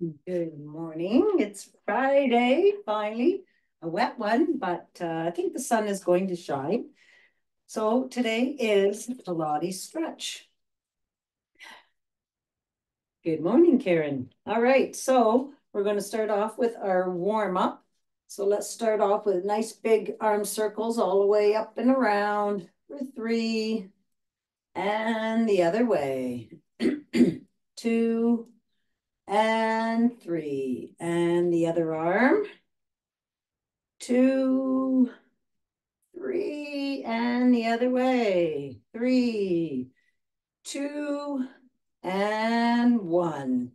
Good morning. It's Friday, finally. A wet one, but I think the sun is going to shine. So today is Pilates stretch. Good morning, Karen. All right, so we're going to start off with our warm up. So let's start off with nice big arm circles all the way up and around for 3, and the other way. 2 and 3, and the other arm. 2, 3, and the other way. 3, 2, and 1.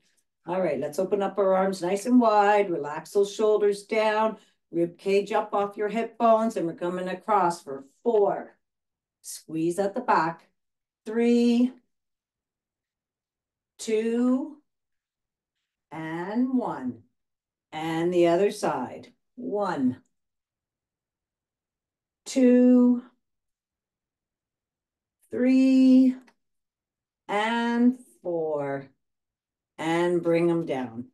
All right, let's open up our arms nice and wide. Relax those shoulders down. Rib cage up off your hip bones, and we're coming across for 4. Squeeze at the back. 3, 2, and 1. And the other side. 1, 2, 3, and 4. And bring them down.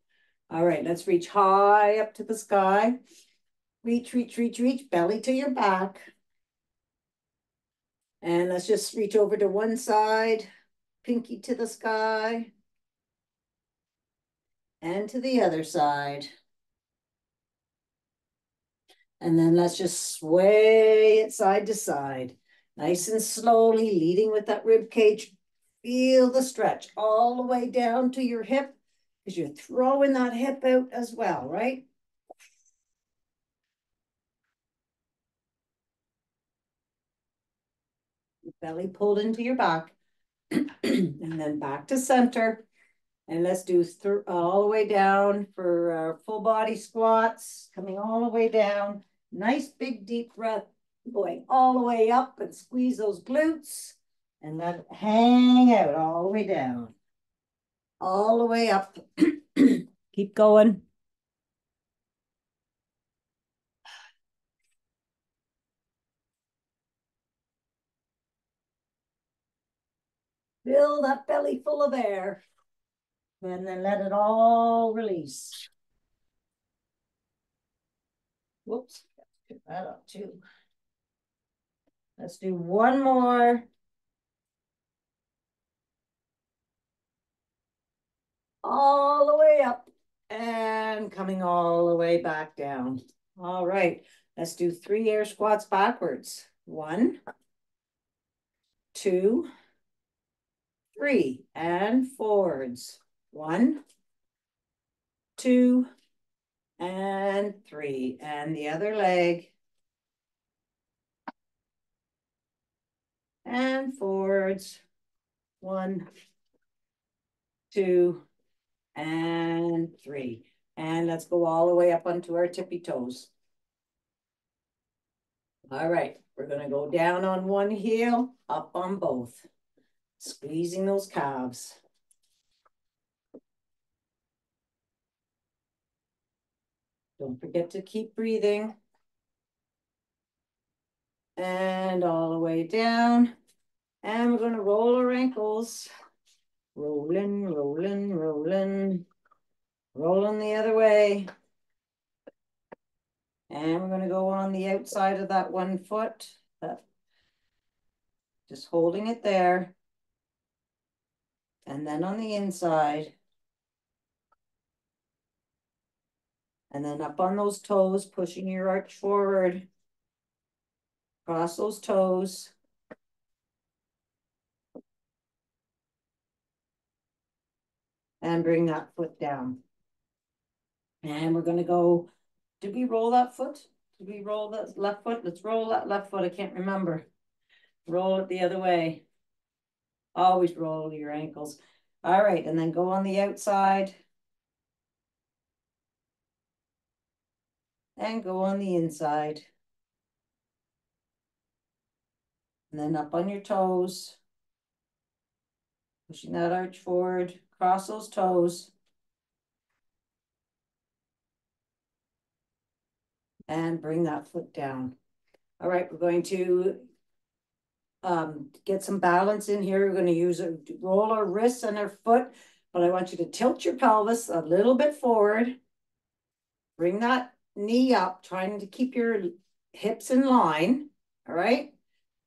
All right, let's reach high up to the sky. Reach, reach, reach, reach, belly to your back. And let's just reach over to one side, pinky to the sky, and to the other side. And then let's just sway it side to side, nice and slowly, leading with that rib cage. Feel the stretch all the way down to your hip, because you're throwing that hip out as well, right? Belly pulled into your back. And then back to center. And let's do all the way down for our full body squats, coming all the way down. Nice big deep breath, going all the way up, and squeeze those glutes and let it hang out all the way down, all the way up. Keep going. Fill that belly full of air, and then let it all release. Whoops, pick that up too. Let's do one more. All the way up and coming all the way back down. All right, let's do 3 air squats backwards. 1, 2, 3, and forwards. 1, 2, and 3, and the other leg. And forwards. 1, 2, and 3. And let's go all the way up onto our tippy toes. All right, we're going to go down on one heel, up on both, squeezing those calves. Don't forget to keep breathing. And all the way down. And we're going to roll our ankles. Rolling, rolling, rolling. Rolling the other way. And we're going to go on the outside of that one foot. Just holding it there. And then on the inside. And then up on those toes, pushing your arch forward. Cross those toes. And bring that foot down. And we're going to go, did we roll that foot? Did we roll that left foot? Let's roll that left foot. I can't remember. Roll it the other way. Always roll your ankles. All right, and then go on the outside. And go on the inside. And then up on your toes. Pushing that arch forward. Cross those toes. And bring that foot down. All right, we're going to get some balance in here. We're going to roll our wrists and our foot. but I want you to tilt your pelvis a little bit forward. Bring that knee up, trying to keep your hips in line. All right.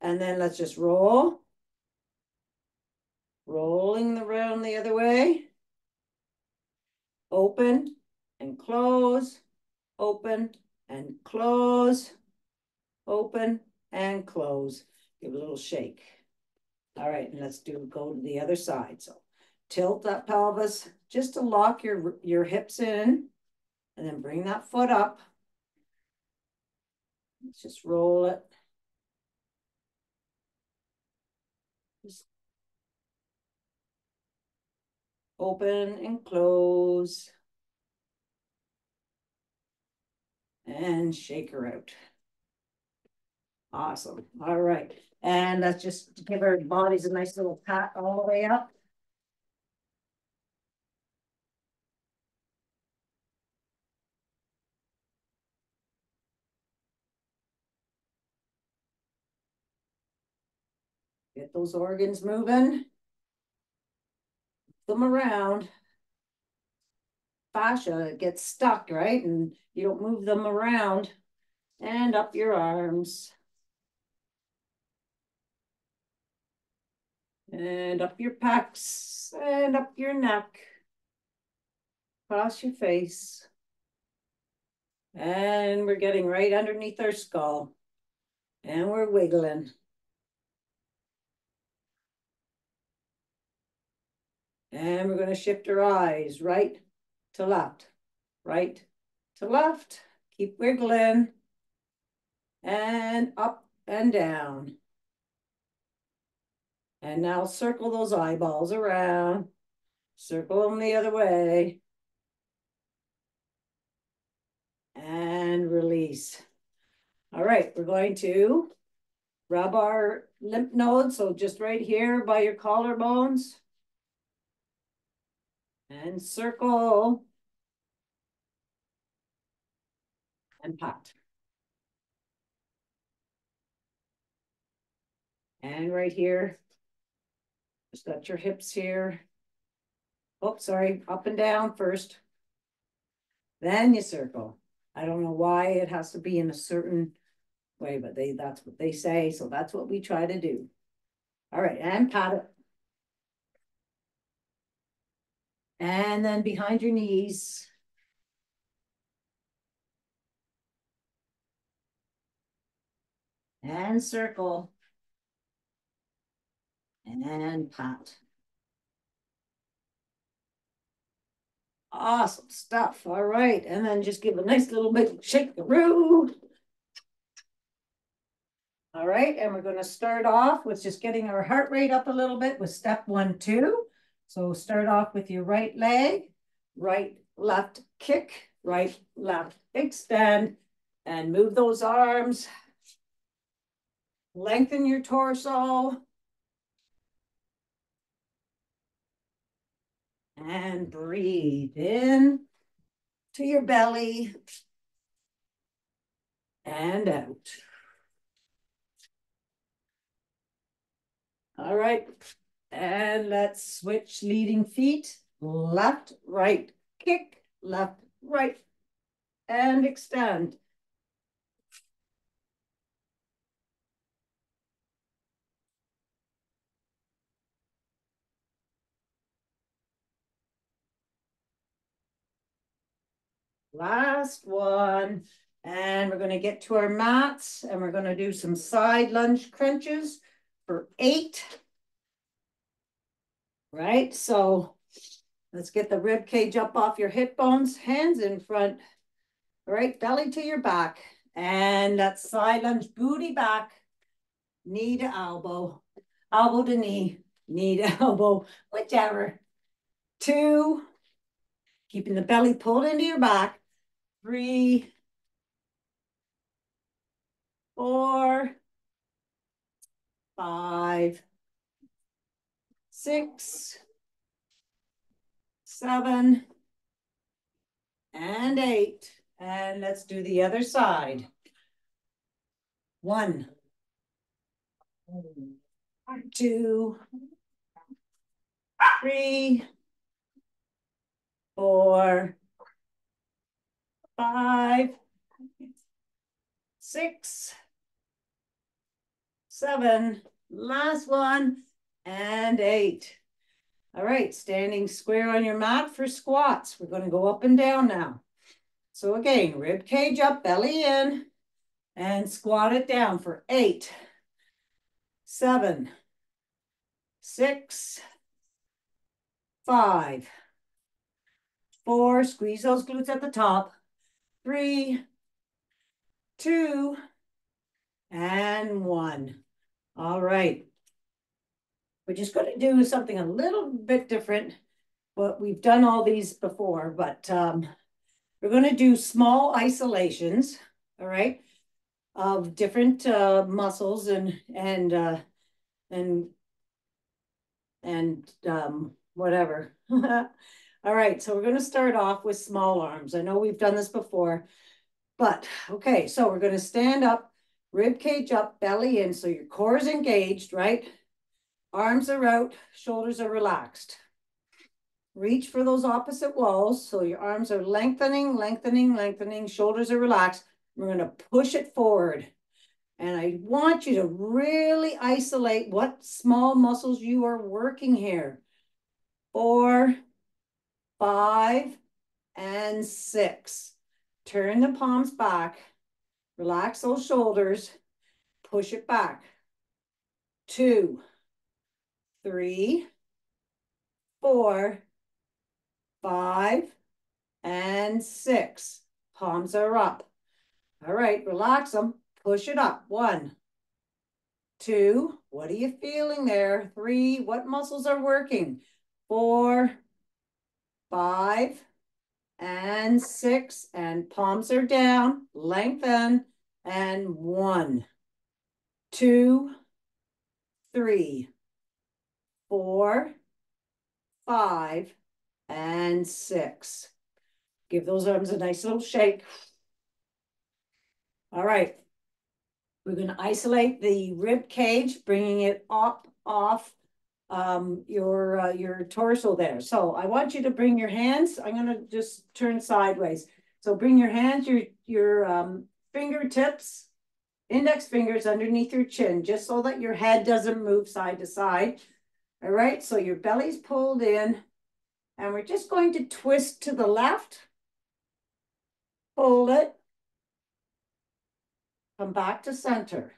And then let's just roll. Rolling around the other way. Open and close. Open and close. Open and close. Give a little shake. All right, and let's go to the other side. So tilt that pelvis just to lock your hips in, and then bring that foot up. Let's just roll it. Just open and close. And shake her out. Awesome. All right. And let's just give our bodies a nice little pat all the way up. Get those organs moving. Them around. Fascia gets stuck, right? And you don't move them around. And up your arms. And up your pecs. And up your neck. Across your face. And we're getting right underneath our skull. And we're wiggling. And we're going to shift our eyes right to left, right to left. Keep wiggling. And up and down. And now circle those eyeballs around. Circle them the other way. And release. All right, we're going to rub our lymph nodes. So just right here by your collarbones. And circle. And pat. And right here. Just got your hips here. Oh, sorry, up and down first. Then you circle. I don't know why it has to be in a certain way, but that's what they say. So that's what we try to do. All right, and pat it. And then behind your knees. And circle. And pat. Awesome stuff. All right. And then just give a nice little bit shake the root. All right. And we're going to start off with just getting our heart rate up a little bit with step 1, 2. So start off with your right leg, right, left kick, right, left extend, and move those arms. Lengthen your torso. And breathe in to your belly and out. All right. And let's switch leading feet. Left, right, kick, left, right, and extend. Last one. And we're going to get to our mats and we're going to do some side lunge crunches for 8. Right? So let's get the rib cage up off your hip bones, hands in front. All right, belly to your back. And that side lunge, booty back, knee to elbow, elbow to knee, knee to elbow, whichever. 2, keeping the belly pulled into your back. 3, 4, 5, 6, 7, and 8. And let's do the other side. 1, 2, 3, 4, 5, 6, 7, last one, and 8. All right, standing square on your mat for squats. We're going to go up and down now. So again, rib cage up, belly in, and squat it down for 8, 7, 6, 5, 4, squeeze those glutes at the top, 3, 2, and 1. All right. We're just going to do something a little bit different. But we've done all these before, but we're going to do small isolations, all right, of different muscles and whatever. All right, so we're going to start off with small arms. I know we've done this before, but okay, so we're going to stand up, rib cage up, belly in, so your core is engaged, right? Arms are out, shoulders are relaxed. Reach for those opposite walls. So your arms are lengthening, lengthening, lengthening. Shoulders are relaxed. We're going to push it forward. And I want you to really isolate what small muscles you are working here. 4, 5, and 6. Turn the palms back. Relax those shoulders. Push it back. 2, 3, 4, 5, and 6. Palms are up. All right, relax them. Push it up. 1, 2. What are you feeling there? 3. What muscles are working? 4, 5, and 6. And palms are down. Lengthen. And 1, 2, 3, 4, 5, and 6. Give those arms a nice little shake. All right. We're going to isolate the rib cage, bringing it up off your torso there. So I want you to bring your hands. I'm going to just turn sideways. So bring your hands, your fingertips, index fingers underneath your chin, just so that your head doesn't move side to side. All right. So your belly's pulled in, and we're just going to twist to the left. Hold it. Come back to center.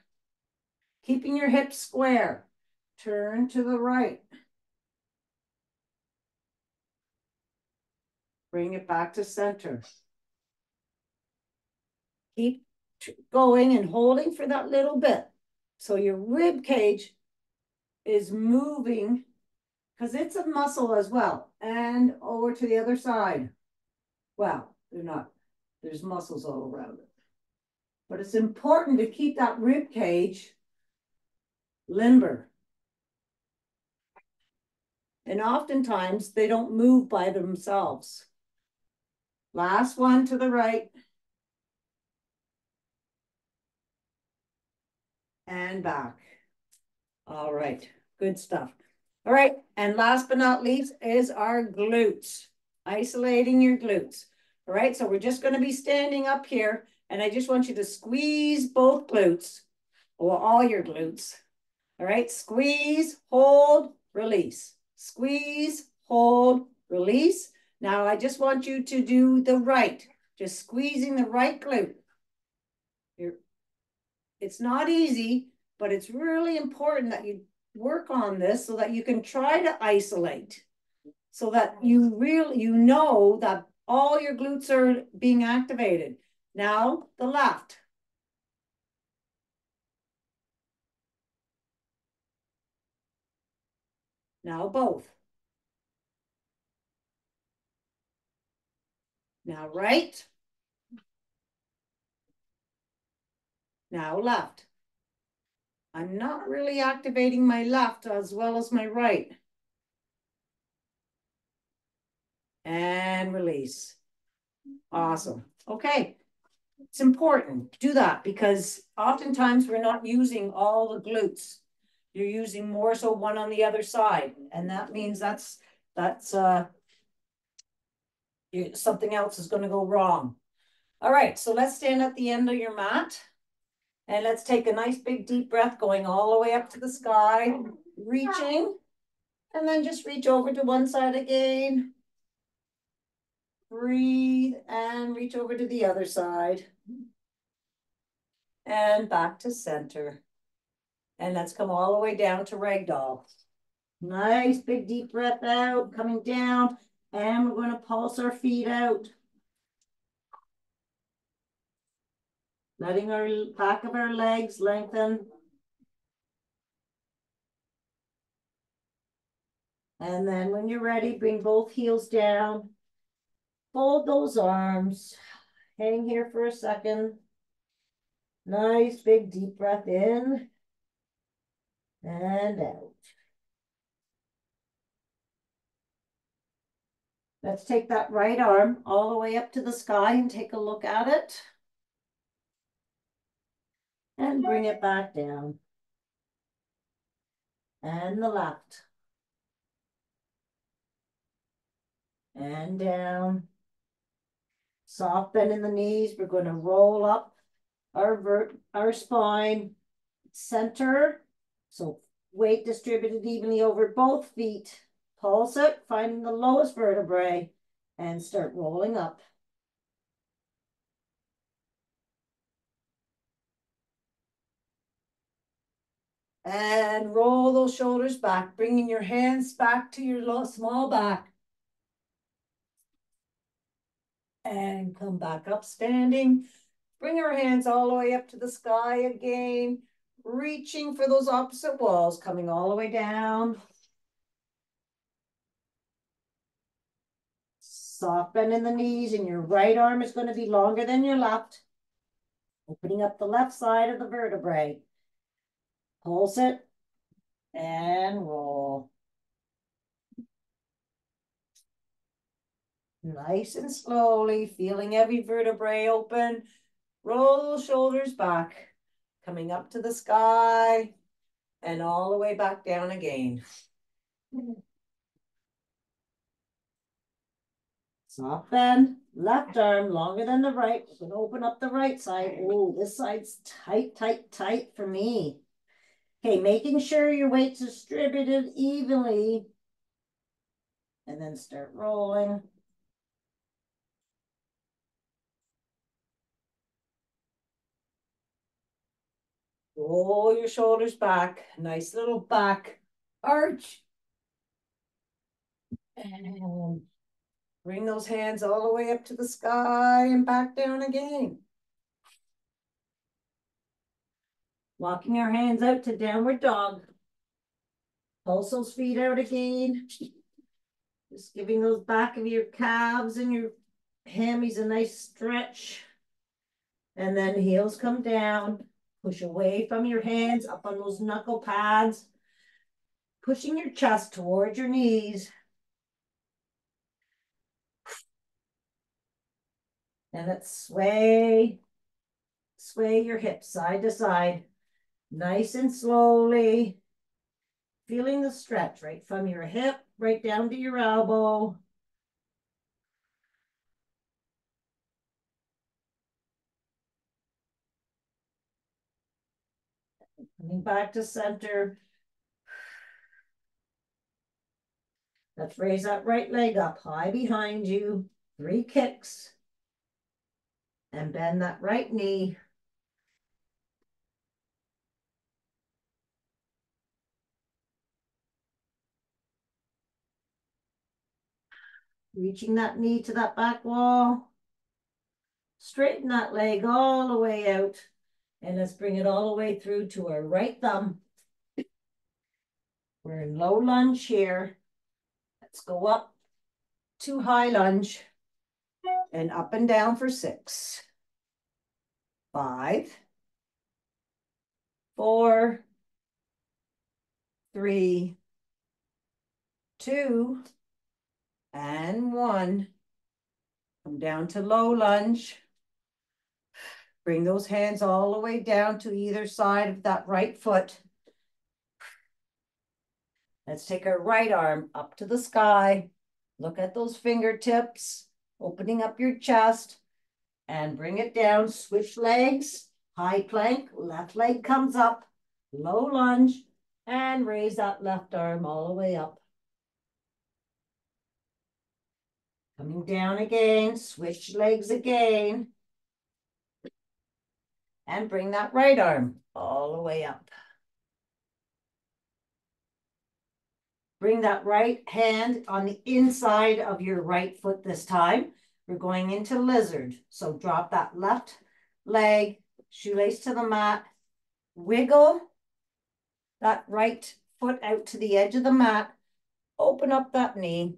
Keeping your hips square. Turn to the right. Bring it back to center. Keep going and holding for that little bit. So your rib cage is moving because it's a muscle as well. And over to the other side. Well, they're not. There's muscles all around it. But it's important to keep that rib cage limber. And oftentimes they don't move by themselves. Last one to the right. And back. All right, good stuff. All right, and last but not least is our glutes. Isolating your glutes. All right, so we're just going to be standing up here, and I just want you to squeeze both glutes, or all your glutes. All right, squeeze, hold, release. Squeeze, hold, release. Now I just want you to do the right, just squeezing the right glute. It's not easy, but it's really important that you work on this so that you can try to isolate, so that you know that all your glutes are being activated. Now the left. Now both. Now right. Now left. I'm not really activating my left as well as my right. And release. Awesome. Okay. It's important. Do that because oftentimes we're not using all the glutes. You're using more so one on the other side. And that means that's something else is going to go wrong. All right, so let's stand at the end of your mat. And let's take a nice big deep breath going all the way up to the sky, reaching, and then just reach over to one side again. Breathe and reach over to the other side. And back to center. And let's come all the way down to ragdoll. Nice big deep breath out, coming down, and we're going to pulse our feet out. Letting our back of our legs lengthen. And then when you're ready, bring both heels down. Fold those arms. Hang here for a second. Nice big deep breath in and out. Let's take that right arm all the way up to the sky and take a look at it. And bring it back down. And the left. And down. Soft bend in the knees. We're going to roll up our spine. Center. So weight distributed evenly over both feet. Pulse it, finding the lowest vertebrae. And start rolling up. And roll those shoulders back, bringing your hands back to your small back. And come back up standing. Bring our hands all the way up to the sky again. Reaching for those opposite walls, coming all the way down. Soft bend in the knees, and your right arm is going to be longer than your left. Opening up the left side of the vertebrae. Pulse it and roll. Nice and slowly, feeling every vertebrae open. Roll shoulders back, coming up to the sky and all the way back down again. Soft bend, left arm longer than the right. We're going to open up the right side. Oh, this side's tight, tight, tight for me. Okay, making sure your weight's distributed evenly. And then start rolling. Roll your shoulders back. Nice little back arch. And bring those hands all the way up to the sky and back down again. Walking our hands out to downward dog. Pulse those feet out again. Just giving those back of your calves and your hammies a nice stretch. And then heels come down. Push away from your hands up on those knuckle pads. Pushing your chest towards your knees. And let's sway your hips side to side. Nice and slowly. Feeling the stretch right from your hip right down to your elbow. Coming back to center. Let's raise that right leg up high behind you. 3 kicks. And bend that right knee. Reaching that knee to that back wall. Straighten that leg all the way out. And let's bring it all the way through to our right thumb. We're in low lunge here. Let's go up to high lunge. And up and down for 6. 5. 4. 3. 2. And 1. Come down to low lunge. Bring those hands all the way down to either side of that right foot. Let's take our right arm up to the sky. Look at those fingertips. opening up your chest, and bring it down. Switch legs, high plank, left leg comes up, low lunge, and raise that left arm all the way up. Coming down again, switch legs again, and bring that right arm all the way up. Bring that right hand on the inside of your right foot this time. We're going into lizard. So drop that left leg, shoelace to the mat, wiggle that right foot out to the edge of the mat, open up that knee.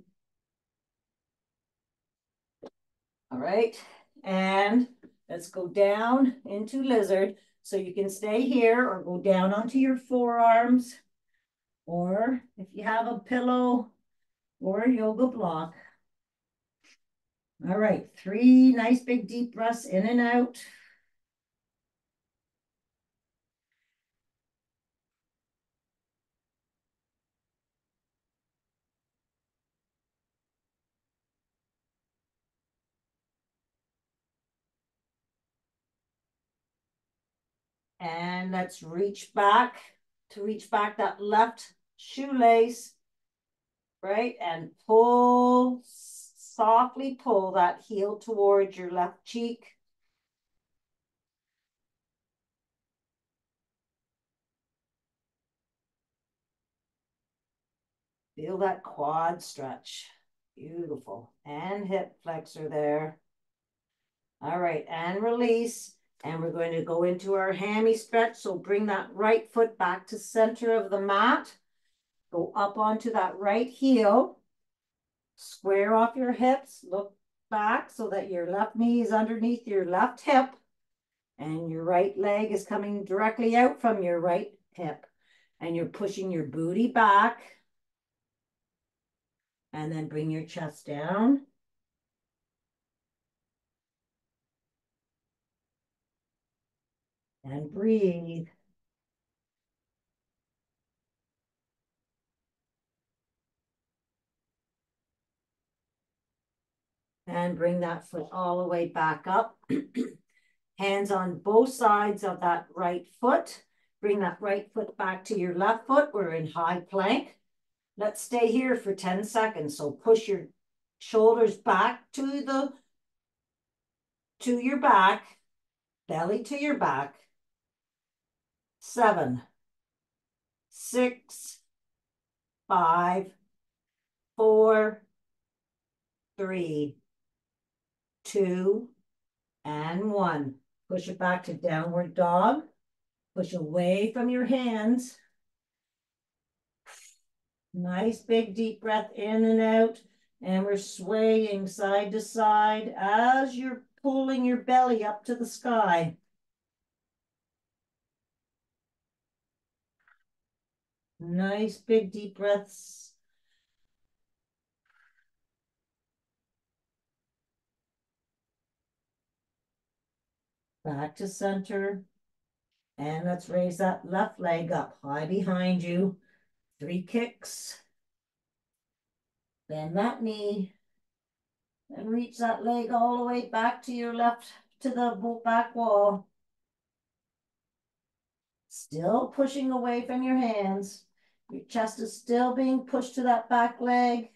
All right, and let's go down into lizard. So you can stay here or go down onto your forearms, or if you have a pillow or a yoga block. All right, 3 nice big deep breaths in and out. And let's reach back that left shoelace, right? And pull, softly pull that heel towards your left cheek. Feel that quad stretch. Beautiful. And hip flexor there. All right, and release. And we're going to go into our hammy stretch. So bring that right foot back to center of the mat. Go up onto that right heel. Square off your hips. Look back so that your left knee is underneath your left hip. And your right leg is coming directly out from your right hip. And you're pushing your booty back. And then bring your chest down. And breathe. And bring that foot all the way back up. Hands on both sides of that right foot. Bring that right foot back to your left foot. We're in high plank. Let's stay here for 10 seconds. So push your shoulders back to your back, belly to your back. 7, 6, 5, 4, 3, 2, and 1. Push it back to downward dog. Push away from your hands. Nice big deep breath in and out. And we're swaying side to side as you're pulling your belly up to the sky. Nice big deep breaths. Back to center. And let's raise that left leg up high behind you. 3 kicks. Bend that knee. And reach that leg all the way back to your left, to the back wall. Still pushing away from your hands. Your chest is still being pushed to that back leg.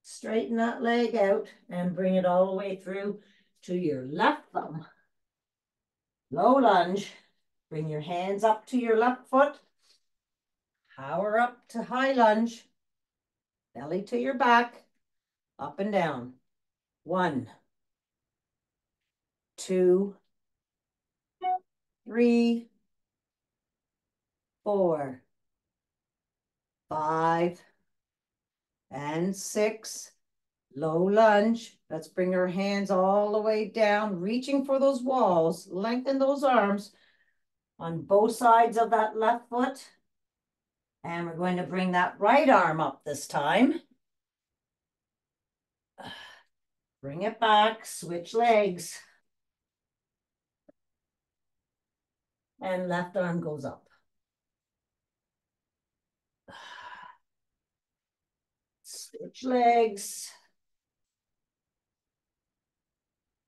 Straighten that leg out and bring it all the way through to your left thumb. Low lunge. Bring your hands up to your left foot. Power up to high lunge. Belly to your back. Up and down. 1, 2, 3, 4, 5, and 6. Low lunge. Let's bring our hands all the way down, reaching for those walls. Lengthen those arms on both sides of that left foot. And we're going to bring that right arm up this time. Bring it back, switch legs. And left arm goes up. Switch legs.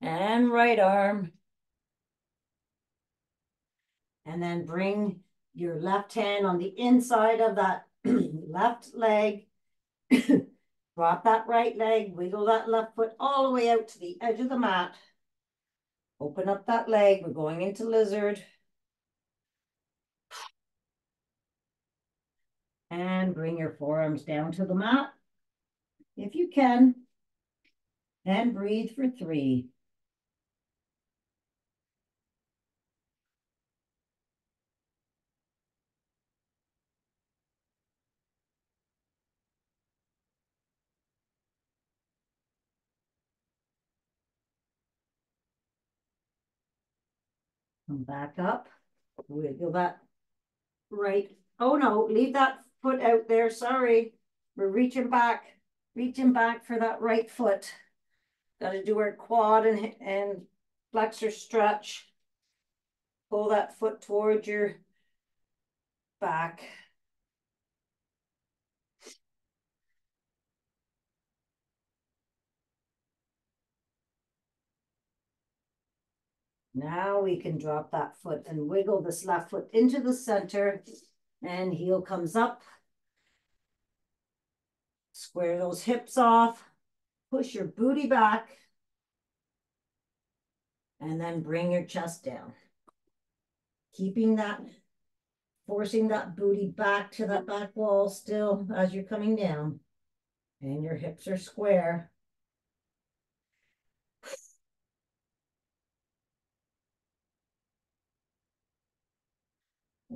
and right arm. And then bring your left hand on the inside of that left leg. Drop that right leg, wiggle that left foot all the way out to the edge of the mat. Open up that leg. We're going into lizard. And bring your forearms down to the mat if you can. And breathe for 3. Come back up. Wiggle that right. Oh no, leave that foot out there. Sorry. We're reaching back for that right foot. Got to do our quad and flexor stretch. Pull that foot towards your back. Now we can drop that foot and wiggle this left foot into the center, and heel comes up. Square those hips off, push your booty back, and then bring your chest down. Keeping that, forcing that booty back to that back wall still as you're coming down. And your hips are square.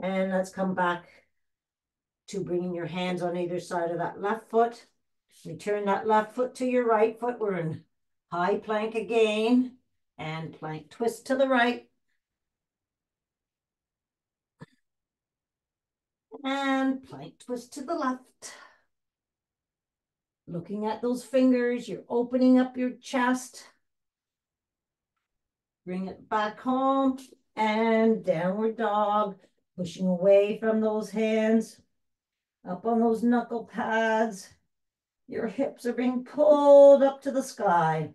And let's come back to bringing your hands on either side of that left foot. Return that left foot to your right foot. We're in high plank again. And plank twist to the right. And plank twist to the left. Looking at those fingers, you're opening up your chest. Bring it back home and downward dog. Pushing away from those hands. Up on those knuckle pads. Your hips are being pulled up to the sky.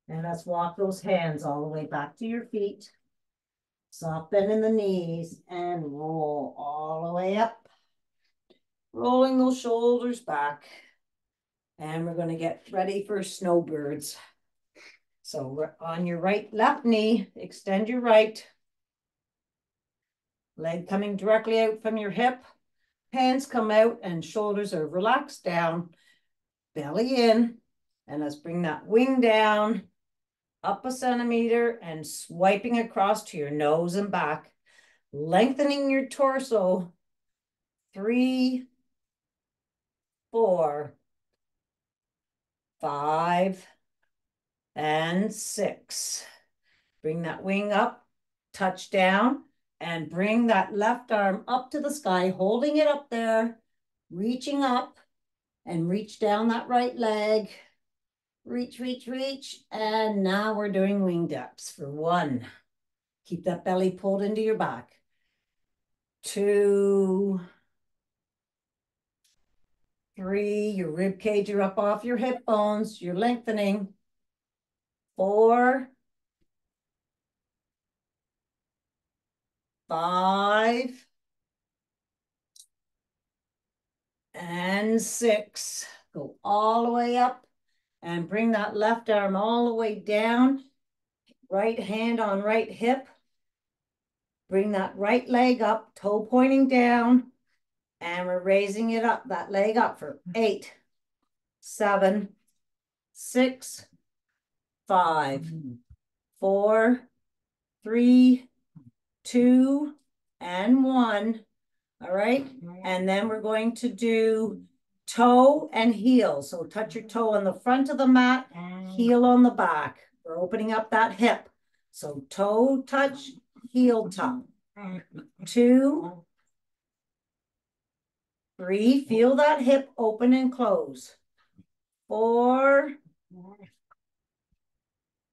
And let's walk those hands all the way back to your feet. Soft bend in the knees and roll all the way up. Rolling those shoulders back. And we're going to get ready for snowbirds. So we're on your left knee, extend your right. Leg coming directly out from your hip. Hands come out and shoulders are relaxed down. Belly in. And let's bring that wing down. Up a centimeter and swiping across to your nose and back. Lengthening your torso. 3, 4, 5, and 6. Bring that wing up, touch down, and bring that left arm up to the sky, holding it up there, reaching up, and reach down that right leg. Reach, reach, reach. And now we're doing wing dips for 1. Keep that belly pulled into your back. 2, 3, your rib cage are up off your hip bones. You're lengthening. 4, 5, and 6. Go all the way up and bring that left arm all the way down. Right hand on right hip. Bring that right leg up, toe pointing down. And we're raising it up, that leg up for 8, 7, 6, 5, 4, 3, 2, and 1. All right. And then we're going to do toe and heel. So touch your toe on the front of the mat, heel on the back. We're opening up that hip. So toe touch, heel touch. 2, 3, feel that hip open and close. 4,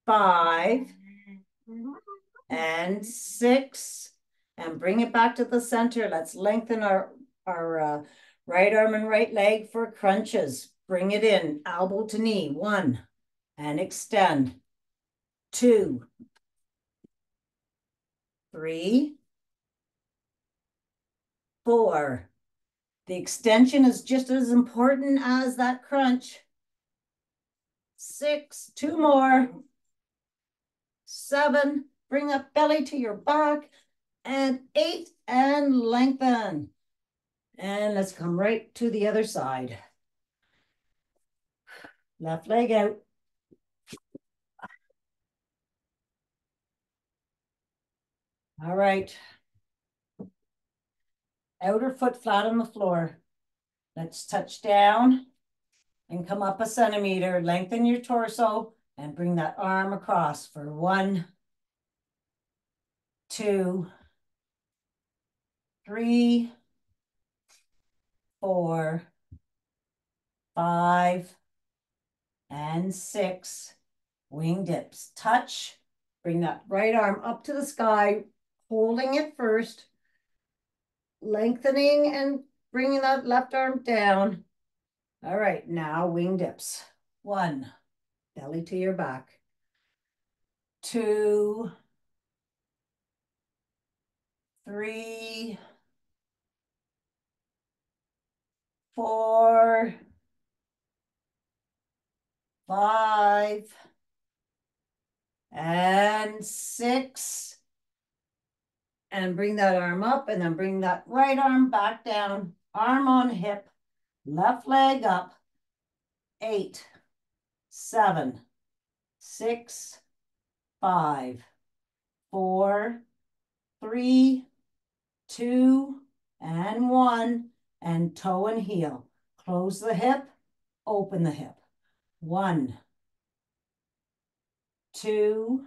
5, and 6. And bring it back to the center. Let's lengthen our Right arm and right leg for crunches. Bring it in, elbow to knee. 1, and extend. 2, 3, 4. The extension is just as important as that crunch. 6, 2 more. 7, bring up belly to your back. And 8, and lengthen. And let's come right to the other side. Left leg out. All right. Outer foot flat on the floor. Let's touch down and come up a centimeter. Lengthen your torso and bring that arm across for 1, 2, 3, 4, 5, and 6. Wing dips. Touch. Bring that right arm up to the sky, holding it first. Lengthening and bringing that left arm down. All right, now wing dips. 1, belly to your back. 2, 3, 4, 5, and 6. And bring that arm up and then bring that right arm back down. Arm on hip, left leg up. 8, 7, 6, 5, 4, 3, 2, and 1. And toe and heel. Close the hip, open the hip. 1, 2,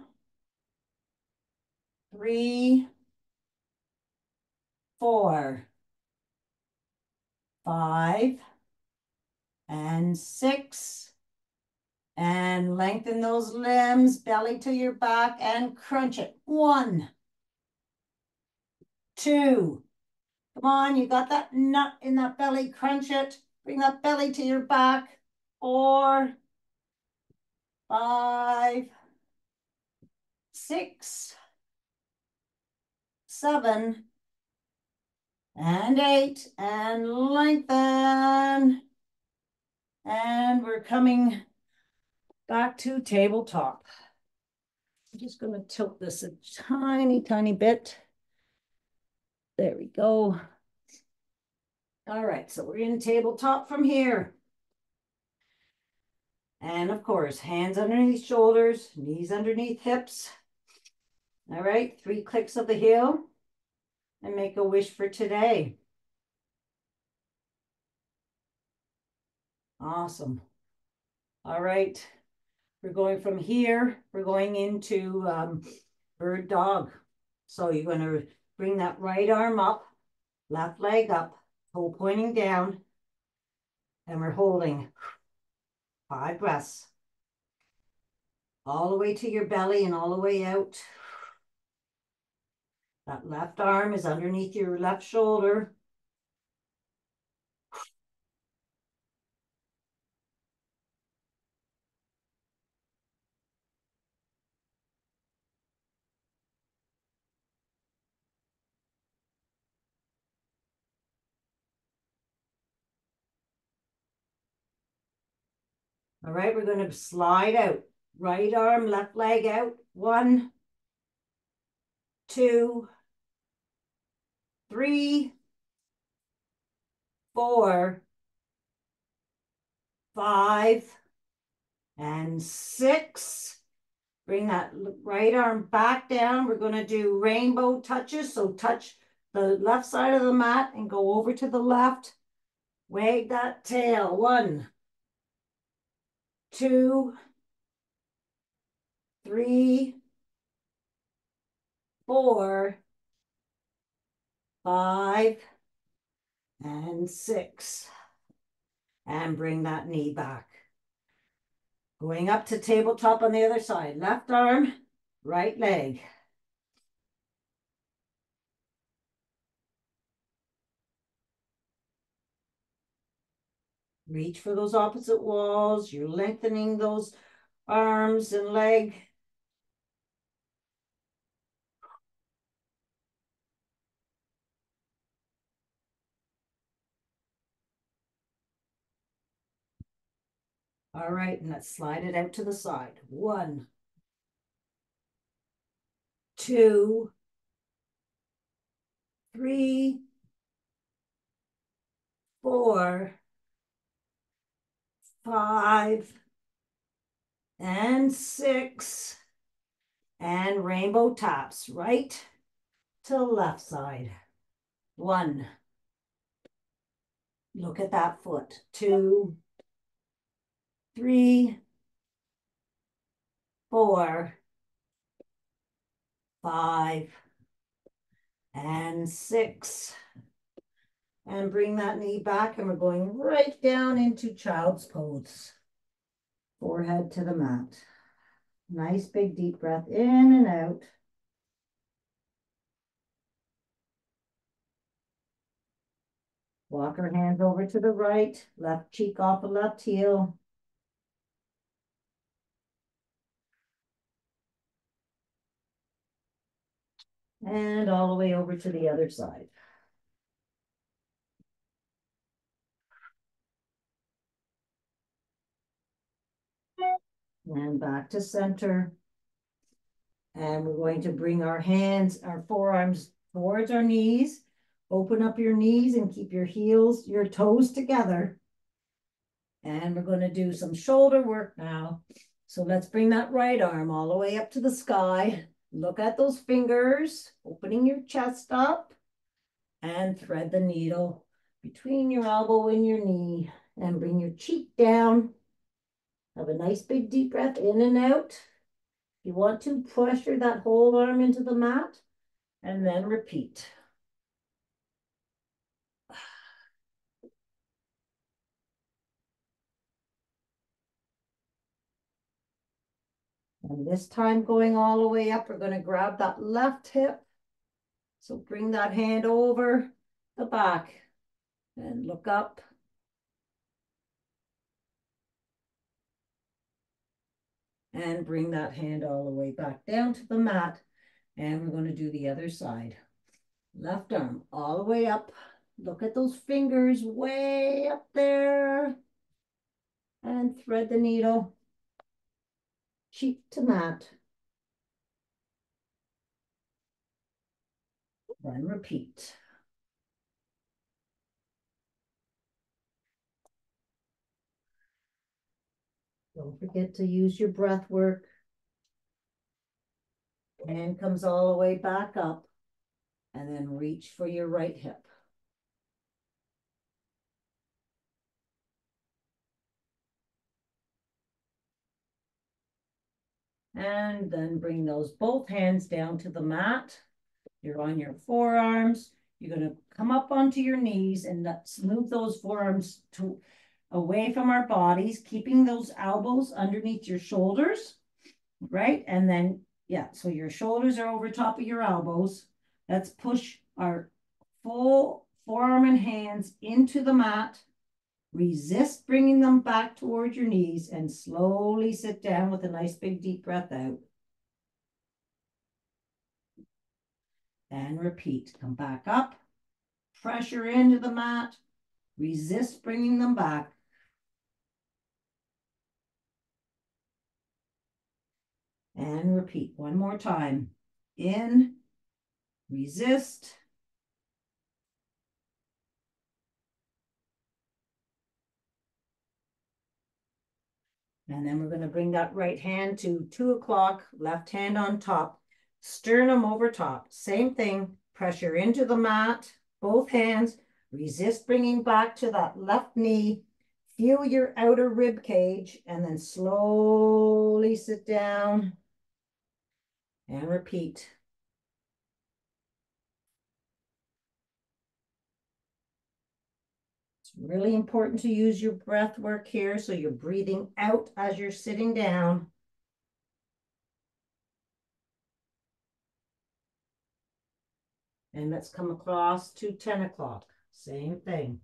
3, 4, 5, and 6. And lengthen those limbs, belly to your back, and crunch it. 1, 2. Come on, you got that nut in that belly. Crunch it. Bring that belly to your back. 4, 5, 6, 7, and 8. And lengthen. And we're coming back to tabletop. I'm just going to tilt this a tiny, tiny bit. There we go. All right, so we're in tabletop from here. And of course, hands underneath shoulders, knees underneath hips. All right, 3 clicks of the heel and make a wish for today. Awesome. All right, we're going from here, we're going into bird dog. So you're going to bring that right arm up, left leg up, toe pointing down, and we're holding 5 breaths. All the way to your belly and all the way out. That left arm is underneath your left shoulder. All right, we're going to slide out. Right arm, left leg out. 1, 2, 3, 4, 5, and 6. Bring that right arm back down. We're going to do rainbow touches. So touch the left side of the mat and go over to the left. Wag that tail. 1, 2, 3, 4, 5, and 6. And bring that knee back. Going up to tabletop on the other side. Left arm, right leg. Reach for those opposite walls. You're lengthening those arms and leg. All right, and let's slide it out to the side. 1, 2, 3, 4, 5, and 6. And rainbow taps right to left side. 1. Look at that foot. 2, 3, 4, 5, and 6. And bring that knee back, and we're going right down into child's pose. Forehead to the mat. Nice big deep breath in and out. Walk our hands over to the right, left cheek off the left heel. And all the way over to the other side. And back to center. And we're going to bring our hands, our forearms towards our knees. Open up your knees and keep your heels, your toes together. And we're going to do some shoulder work now. So let's bring that right arm all the way up to the sky. Look at those fingers, opening your chest up, and thread the needle between your elbow and your knee, and bring your cheek down. Have a nice big deep breath in and out. If you want to, pressure that whole arm into the mat, and then repeat. And this time going all the way up, we're going to grab that left hip. So bring that hand over the back and look up. And bring that hand all the way back down to the mat. And we're going to do the other side. Left arm all the way up. Look at those fingers way up there. And thread the needle. Cheek to mat. Then repeat. Don't forget to use your breath work. Hand comes all the way back up. And then reach for your right hip. And then bring those both hands down to the mat. You're on your forearms. You're going to come up onto your knees and move those forearms away from our bodies, keeping those elbows underneath your shoulders, right? And then, yeah, so your shoulders are over top of your elbows. Let's push our full forearm and hands into the mat. Resist bringing them back towards your knees, and slowly sit down with a nice big deep breath out. And repeat. Come back up. Pressure into the mat. Resist bringing them back. And repeat one more time. In, resist. And then we're going to bring that right hand to 2 o'clock, left hand on top, sternum over top. Same thing, pressure into the mat, both hands, resist bringing back to that left knee, feel your outer rib cage, and then slowly sit down and repeat. It's really important to use your breath work here, so you're breathing out as you're sitting down. And let's come across to 10 o'clock. Same thing.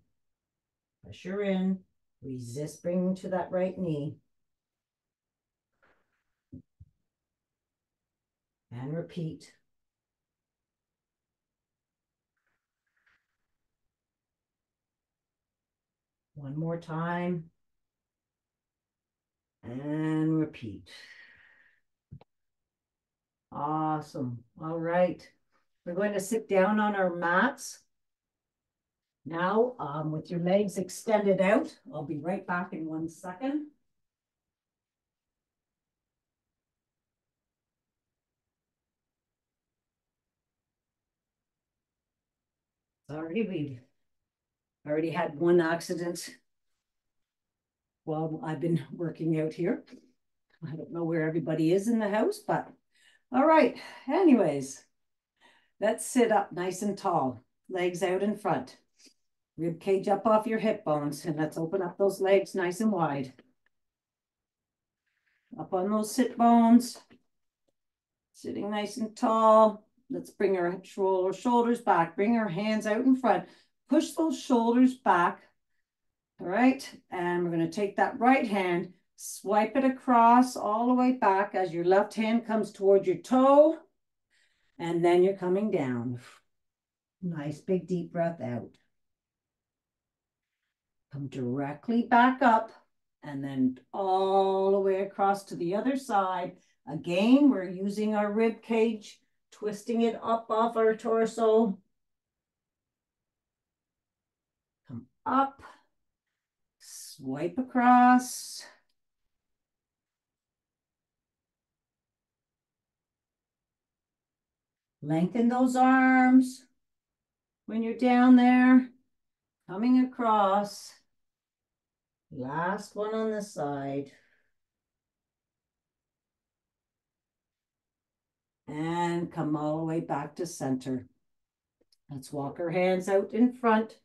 Pressure in, Resist bringing to that right knee. And repeat. One more time. And repeat. Awesome. All right. We're going to sit down on our mats. Now, with your legs extended out, I'll be right back in 1 second. Sorry, we've already had one accident while I've been working out here. I don't know where everybody is in the house, but all right. Anyways, let's sit up nice and tall, legs out in front, rib cage up off your hip bones, and let's open up those legs nice and wide. Up on those sit bones, sitting nice and tall. Let's bring our shoulders back, bring our hands out in front, push those shoulders back. All right, and we're going to take that right hand, swipe it across all the way back as your left hand comes toward your toe, and then you're coming down. Nice big deep breath out. Come directly back up, and then all the way across to the other side. Again, we're using our rib cage, twisting it up off our torso. Come up, swipe across. Lengthen those arms when you're down there, coming across. Last one on this side. And come all the way back to center. Let's walk our hands out in front.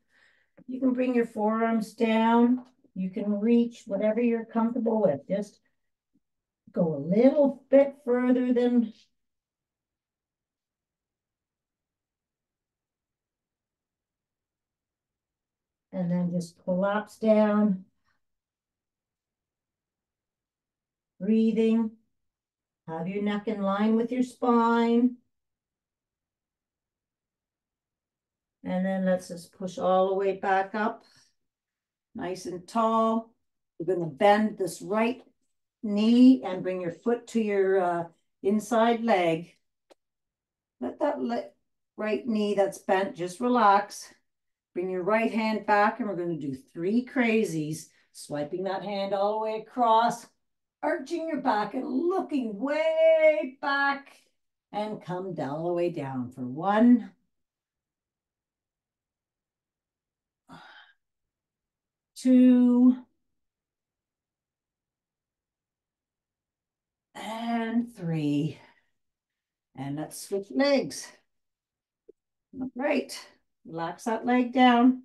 You can bring your forearms down. You can reach whatever you're comfortable with. Just go a little bit further than and then just collapse down. Breathing. Have your neck in line with your spine. And then let's just push all the way back up. Nice and tall. We're going to bend this right knee and bring your foot to your inside leg. Let that right knee that's bent just relax. Bring your right hand back, and we're going to do 3 crazies. Swiping that hand all the way across, arching your back and looking way back, and come down all the way down for 1, 2, and 3. And let's switch legs. All right, relax that leg down.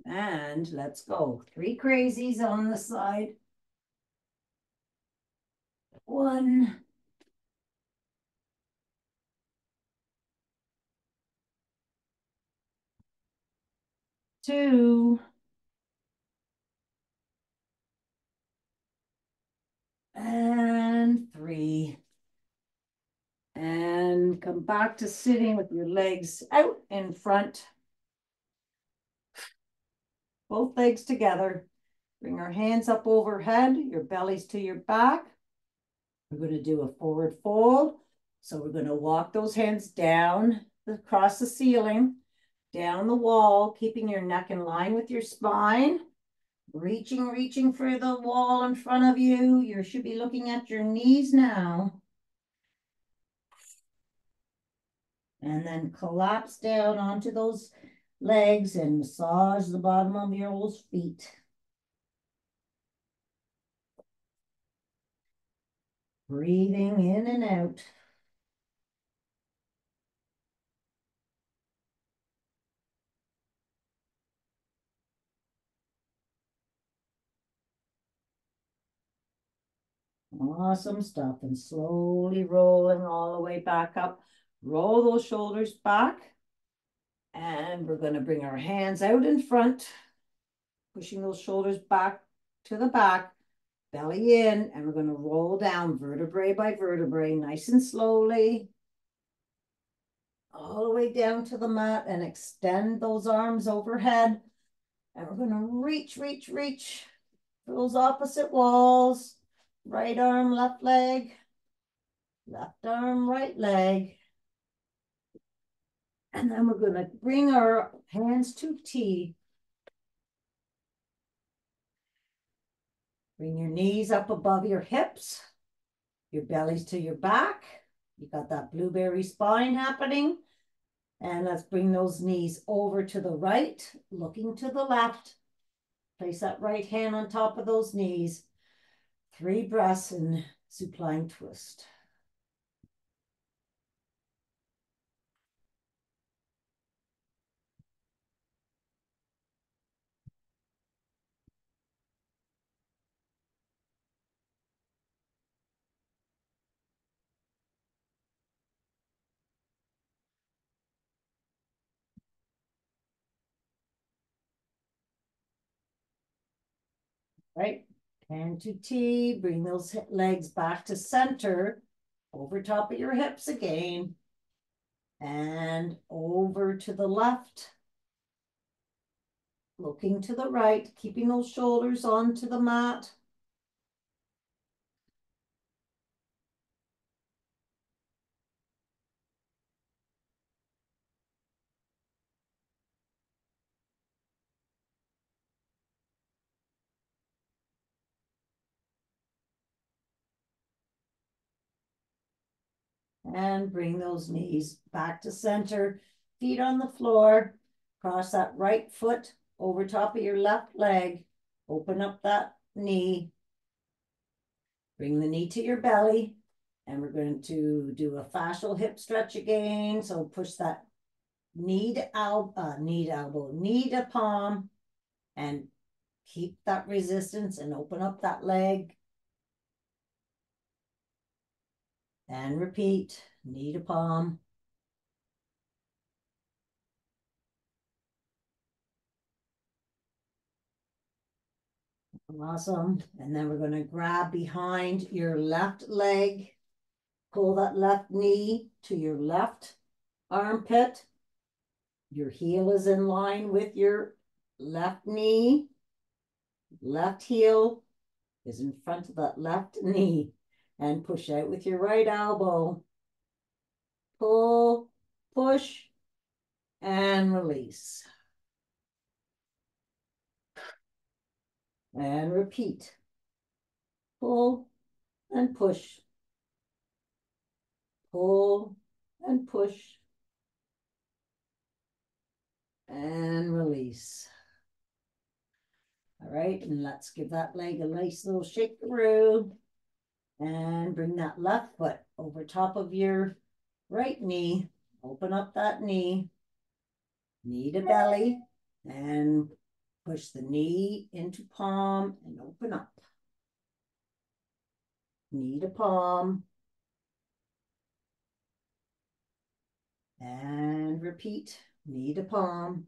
And let's go. 3 crazies on the side. 1, 2, and 3. And come back to sitting with your legs out in front. Both legs together. Bring our hands up overhead, your bellies to your back. We're going to do a forward fold. So we're going to walk those hands down across the ceiling, down the wall, keeping your neck in line with your spine. Reaching for the wall in front of you. You should be looking at your knees now. And then collapse down onto those legs and massage the bottom of your feet. Breathing in and out. Awesome stuff. And slowly rolling all the way back up. Roll those shoulders back. And we're going to bring our hands out in front. pushing those shoulders back to the back, belly in, and we're going to roll down vertebrae by vertebrae, nice and slowly, all the way down to the mat, and extend those arms overhead. And we're going to reach, reach, reach for those opposite walls. Right arm, left leg, left arm, right leg. And then we're going to bring our hands to T. Bring your knees up above your hips, your bellies to your back. You got that blueberry spine happening. And let's bring those knees over to the right, looking to the left. Place that right hand on top of those knees. 3 breaths in supine twist. Right, hand to T, bring those legs back to center, over top of your hips again, and over to the left, looking to the right, keeping those shoulders onto the mat. And bring those knees back to center, feet on the floor, cross that right foot over top of your left leg, open up that knee, bring the knee to your belly, and we're going to do a fascial hip stretch again. So push that knee to elbow, knee to palm, and keep that resistance and open up that leg. And repeat, knee to palm. Awesome. And then we're going to grab behind your left leg, pull that left knee to your left armpit. Your heel is in line with your left knee. Left heel is in front of that left knee. And push out with your right elbow. Pull, push, and release. And repeat. Pull and push. Pull and push. And release. All right, and let's give that leg a nice little shakaroo. And bring that left foot over top of your right knee. Open up that knee. Knee to belly. And push the knee into palm and open up. Knee to palm. And repeat. Knee to palm.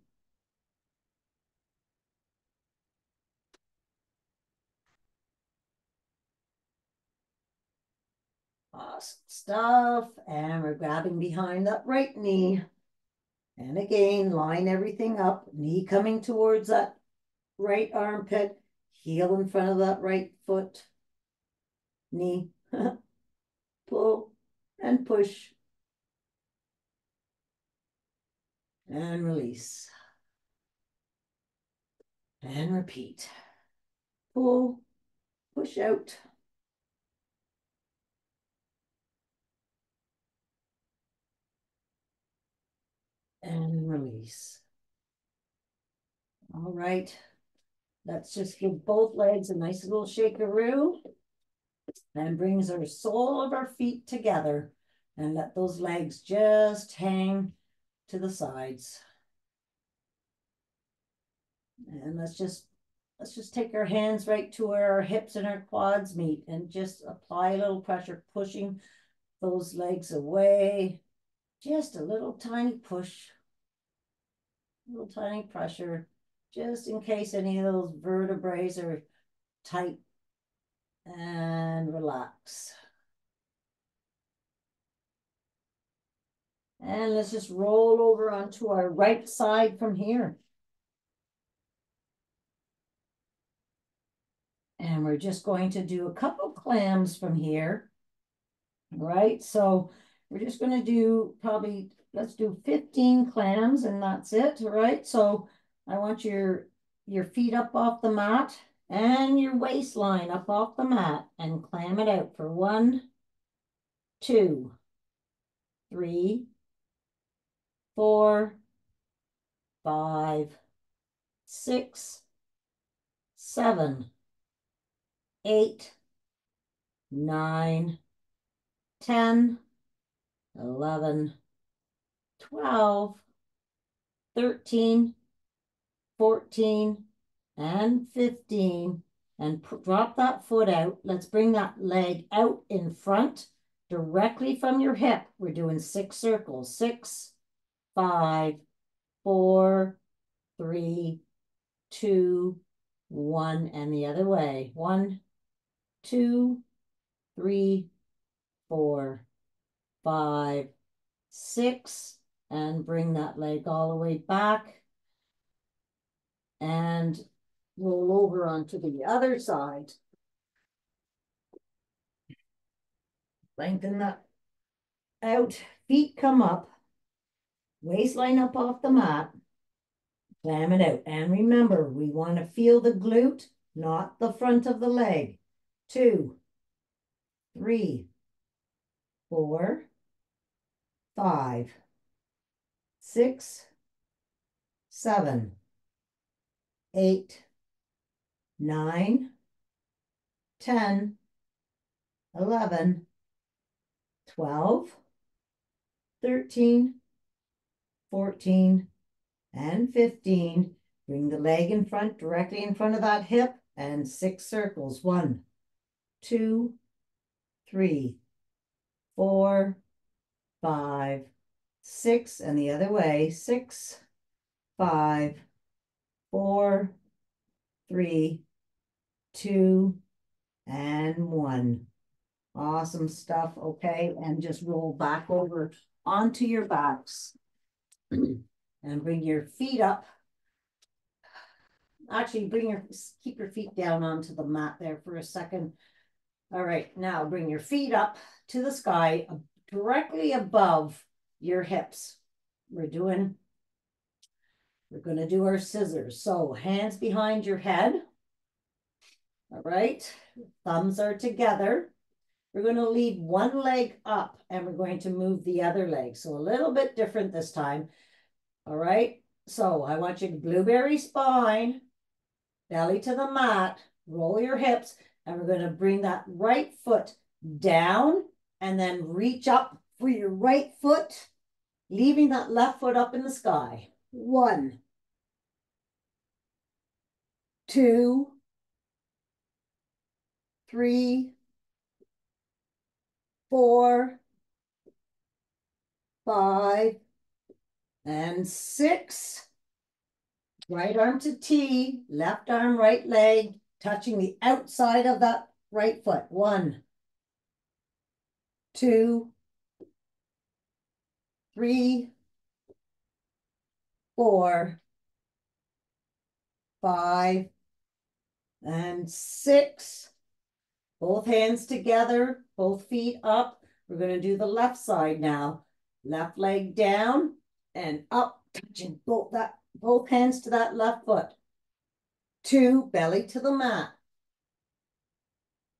Awesome stuff. And we're grabbing behind that right knee. And again, line everything up. Knee coming towards that right armpit. Heel in front of that right foot. Knee. Pull and push. And release. And repeat. Pull, push out. And release. All right. Let's just give both legs a nice little shakaroo. And brings our sole of our feet together. And let those legs just hang to the sides. And let's just take our hands right to where our hips and our quads meet and just apply a little pressure, pushing those legs away. Just a little tiny push, little tiny pressure, just in case any of those vertebrae are tight, and relax. And let's just roll over onto our right side from here. And we're just going to do a couple clams from here. Right, so we're just going to do probably, let's do 15 clams and that's it. All right, so I want your feet up off the mat and your waistline up off the mat, and clam it out for 1, 2, 3, 4, 5, 6, 7, 8, 9, 10, 11, 12, 13, 14, and 15, and drop that foot out. Let's bring that leg out in front directly from your hip. We're doing 6 circles. 6, 5, 4, 3, 2, 1, and the other way. 1, 2, 3, 4, 5, 6, and bring that leg all the way back and roll over onto the other side. Lengthen that out, feet come up, waistline up off the mat, clam it out. And remember, we want to feel the glute, not the front of the leg. 2, 3, 4, 5, 6, 7, 8, 9, 10, 11, 12, 13, 14, and 15. Bring the leg in front, directly in front of that hip, and 6 circles. 1, 2, 3, 4, 5, 6, and the other way. 6, 5, 4, 3, 2, and 1. Awesome stuff. Okay, and just roll back over onto your backs and bring your feet up. Actually, keep your feet down onto the mat there for a second. All right, now bring your feet up to the sky, directly above your hips. We're going to do our scissors. So hands behind your head. All right, thumbs are together. We're going to leave one leg up and we're going to move the other leg. So a little bit different this time. All right, so I want you to blueberry spine, belly to the mat, roll your hips, and we're going to bring that right foot down and then reach up for your right foot, leaving that left foot up in the sky. 1, 2, 3, 4, 5, and 6. Right arm to T, left arm, right leg, touching the outside of that right foot. 1, 2, 3, 4, 5, and 6. Both hands together, both feet up. We're going to do the left side now. Left leg down and up, touching both hands to that left foot. 2, belly to the mat.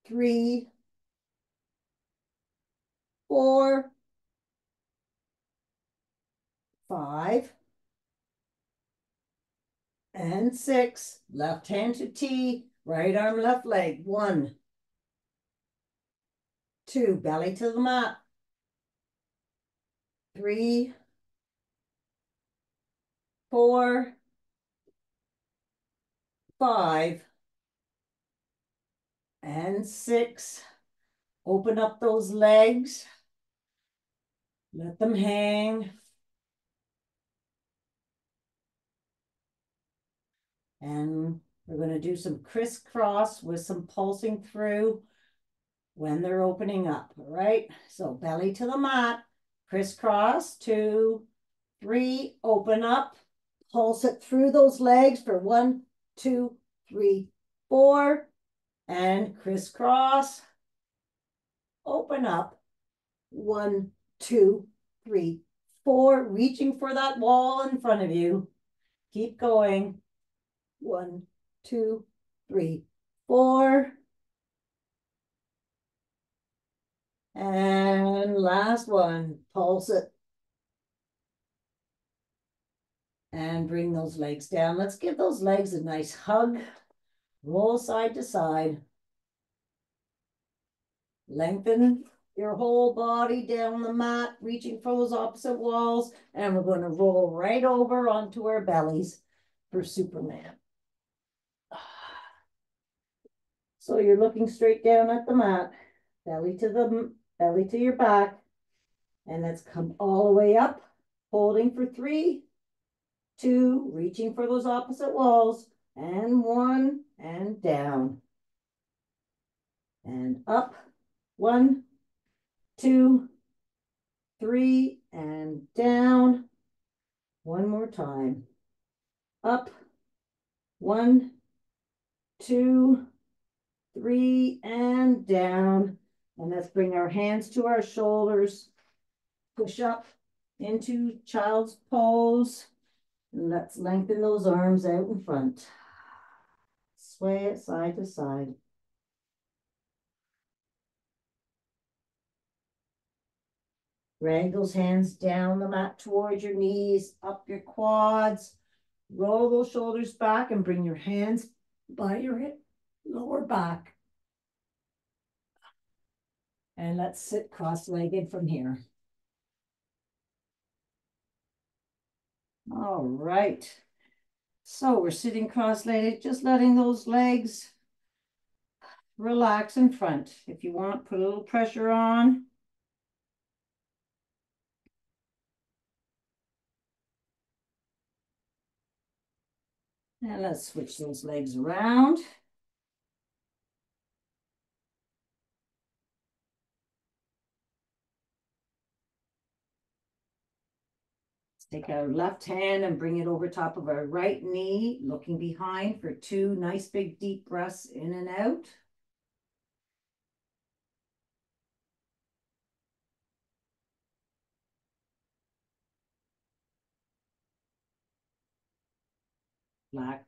3, 4, 5, and 6. Left hand to T, right arm, left leg. 1, 2, belly to the mat. 3, 4, 5, and 6. Open up those legs. Let them hang. And we're going to do some crisscross with some pulsing through when they're opening up. All right. So belly to the mat, crisscross, 2, 3, open up, pulse it through those legs for 1, 2, 3, 4, and crisscross, open up, 1, 2, 3, 4, reaching for that wall in front of you. Keep going. 1, 2, 3, 4. And last one, pulse it. And bring those legs down. Let's give those legs a nice hug. Roll side to side. Lengthen your whole body down the mat, reaching for those opposite walls. And we're going to roll right over onto our bellies for Superman. So you're looking straight down at the mat, belly to your back. And let's come all the way up, holding for 3, 2, reaching for those opposite walls, and 1, and down. And up, 1, 2, 3, and down. One more time. Up, 1, 2, 3, and down. And let's bring our hands to our shoulders. Push up into child's pose. And let's lengthen those arms out in front. Sway it side to side. Drag those hands down the mat towards your knees, up your quads. Roll those shoulders back and bring your hands by your hip, lower back. And let's sit cross-legged from here. All right. So we're sitting cross-legged, just letting those legs relax in front. If you want, put a little pressure on. And let's switch those legs around. Take our left hand and bring it over top of our right knee, looking behind for 2 nice big deep breaths in and out.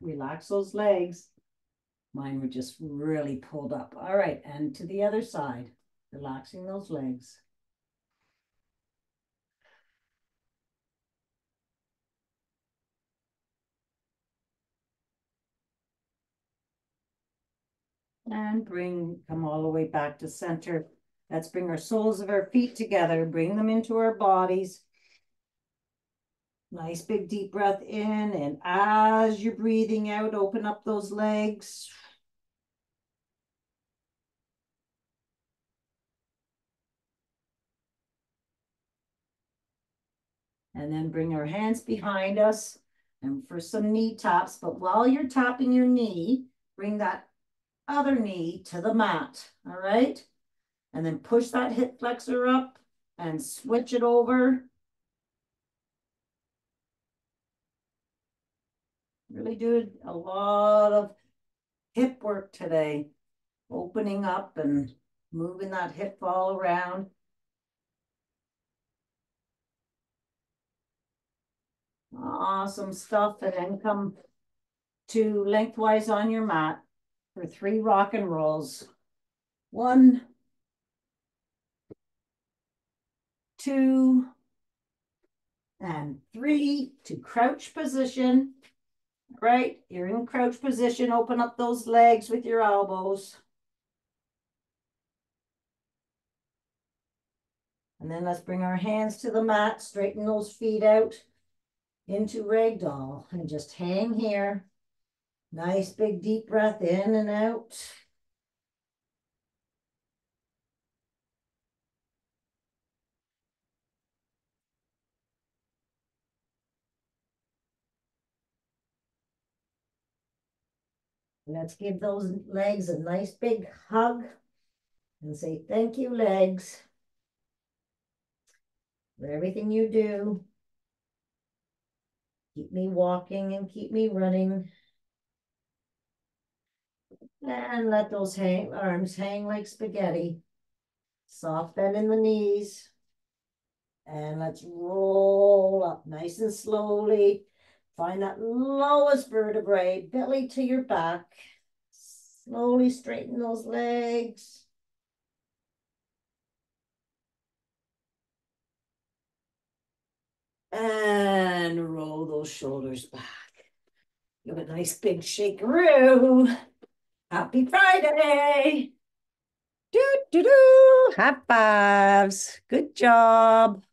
Relax those legs. Mine were just really pulled up. All right, and to the other side, relaxing those legs. And come all the way back to center. Let's bring our soles of our feet together, bring them into our bodies. Nice big deep breath in, and as you're breathing out, open up those legs. And then bring our hands behind us and for some knee taps. But while you're tapping your knee, bring that other knee to the mat, all right? And then push that hip flexor up and switch it over. Really doing a lot of hip work today, opening up and moving that hip all around. Awesome stuff. And then come to lengthwise on your mat for 3 rock and rolls. 1, 2, and 3 to crouch position. Right, you're in crouch position. Open up those legs with your elbows. And then let's bring our hands to the mat, straighten those feet out into ragdoll and just hang here. Nice big deep breath in and out. Let's give those legs a nice big hug and say, thank you, legs, for everything you do. Keep me walking and keep me running. And let those arms hang like spaghetti. Soft bend in the knees. And let's roll up nice and slowly. Find that lowest vertebrae, belly to your back. Slowly straighten those legs. And roll those shoulders back. Give a nice big shakeroo. Happy Friday. Do, do, do. High fives. Good job.